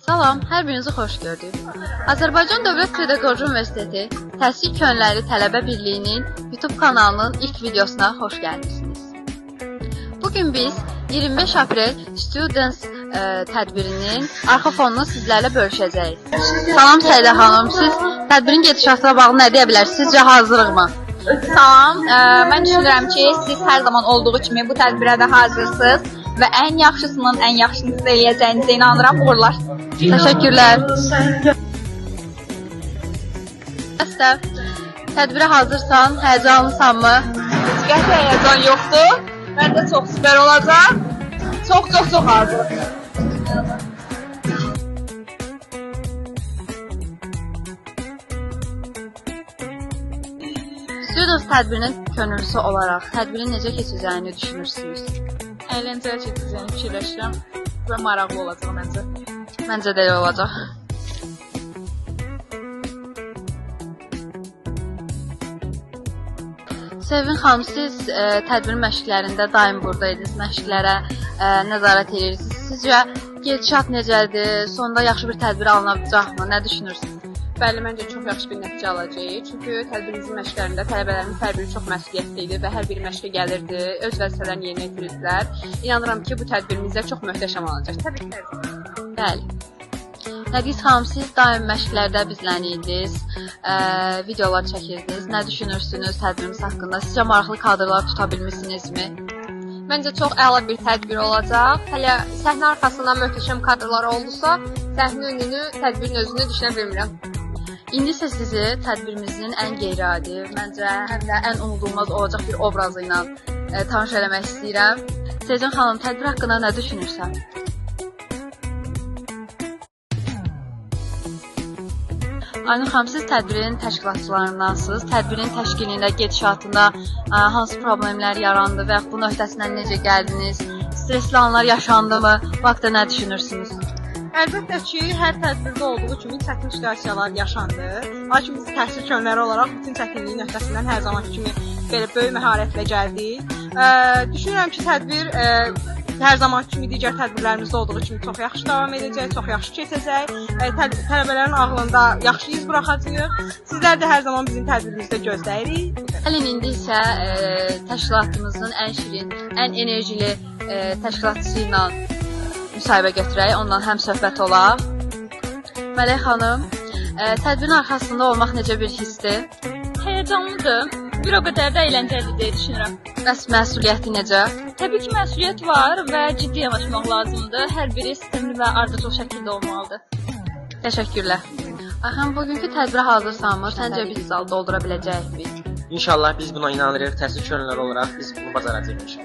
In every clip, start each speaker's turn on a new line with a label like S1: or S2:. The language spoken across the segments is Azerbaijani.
S1: Salam, hər birinizi xoş gördük. Azərbaycan Dövlət Pedaqoji Universiteti Təhsil Könülləri Tələbə Birliyinin YouTube kanalının ilk videosuna xoş gəlmişsiniz. Bugün biz 25 aprel Students tədbirinin arxa fonunu sizlərlə bölüşəcəyik. Salam Səidə xanım, siz tədbirin gedişatına bağlı nə deyə bilərsiniz? Sizcə hazırlıqmı?
S2: Salam, mən düşünürəm ki, siz hər zaman olduğu kimi bu tədbirə də hazırsınız və ən yaxşısının ən yaxşısını sizə eləyəcəyinizə inanıram. Uğurlar.
S1: Təşəkkürlər. Əstəv, tədbirə hazırsan, həyəcanlısanmı?
S2: Qəti həyəcan yoxdur. Məndə çox süper olacaq. Çox hazırım.
S1: Students tədbirinin könüllüsü olaraq tədbirin necə keçəcəyini düşünürsünüz?
S2: Əyləncəli keçəcəyini fikirləşirəm və maraqlı olacaq məncə.
S1: Məncə də elə olacaq. Sevin xanım, siz tədbir məşqlərində daim buradaydınız, məşqlərə nəzarət edirsiniz. Sizcə gedişat necədir? Sonda yaxşı bir tədbir alınacaqmı? Nə düşünürsünüz?
S2: Bəli, məncə çox yaxşı bir nəticə alacağıq. Çünki tədbirimizin məşqlərində tələbələrin hər biri çox məsuliyyətli idi və hər biri məşqə gəlirdi, öz vəzifələrini yerinə yetirirdilər. İnanıram ki, bu tədbirimizdə çox möhtəşəm olacaq. Təbii ki.
S1: Bəli. Nəqis xanım, siz daim məşqlərdə bizlənirdiniz, videolar çəkirdiniz. Nə düşünürsünüz tədbirimiz haqqında? Sizcə maraqlı kadrlar tuta bilmirsinizmi?
S2: Məncə çox əla bir tədbir olacaq. Hələ səhnə arxasından möhtəşəm kadrlar oldusa, səhnə önünü, tədbirin özünü düşünə bilmirəm.
S1: İndi isə sizi tədbirimizin ən qeyri-adi, məncə həm də ən unudulmaz olacaq bir obrazı ilə tanış eləmək istəyirəm. Sezin xanım, tədbir haqqında nə düşünürsən? Aynur xanım, siz tədbirin təşkilatçılarındansınız. Tədbirin təşkilində, gedişatında hansı problemlər yarandı və bunun öhdəsindən necə gəldiniz? Stresli anlar yaşandımı? Bu haqda nə düşünürsünüz?
S3: Əlbəttə ki, hər tədbirdə olduğu kimi çətin situasiyalar yaşandı. Lakin biz təhsil könülləri olaraq bütün çətinliyin öhdəsindən hər zaman kimi belə böyük məharətlə gəldik. Düşünürəm ki, tədbir hər zaman kimi digər tədbirlərimizdə olduğu kimi çox yaxşı davam edəcək, çox yaxşı keçəcək. Tələbələrin ağlında yaxşı iz buraxacağıq. Sizlər də hər zaman bizim tədbirimizdə gözləyirik.
S1: Gəlin indi isə təşkilatımızın ən şirin, ən enerjili təşkilatçısı ilə müsahibə götürək, ondan həm söhbət olaq. Mələk xanım, tədbirin arxasında olmaq necə bir hissdir?
S2: Həyəcanlıdır. Bir o qədər də əyləncəlidir deyə düşünürəm.
S1: Bəs məsuliyyəti necə?
S2: Təbii ki, məsuliyyət var və ciddi yanaşmaq lazımdır. Hər biri sistemli və ardıcıl şəkildə olmalıdır.
S1: Təşəkkürlər. Axın, bugünkü tədbirə hazırsanmı? Səncə biz zal doldura biləcəyikmi?
S4: İnşallah biz buna inanırıq. Təhsil könülləri olaraq biz bunu bacaracağıq inşallah.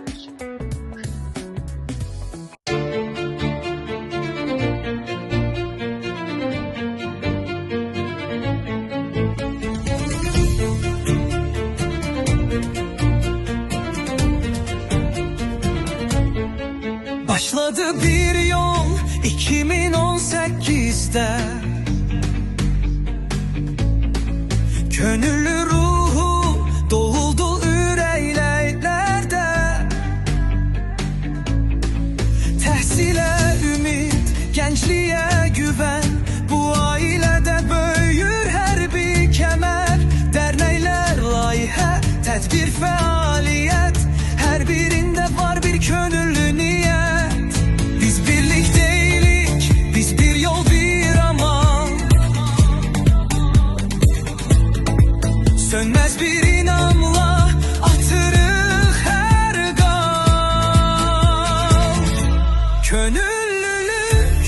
S5: Başladı bir yol 2018'de, gönüllü ruhu doğuldu yüreklerde. Təhsilə ümid, gençliğe güven, bu ailede böyür her bir kemer. Dernekler, layihə, tədbir, fəaliyyət, her birinde var bir gönüllü niyet. Sönmez bir inamla atırıq hər qan. Könüllülük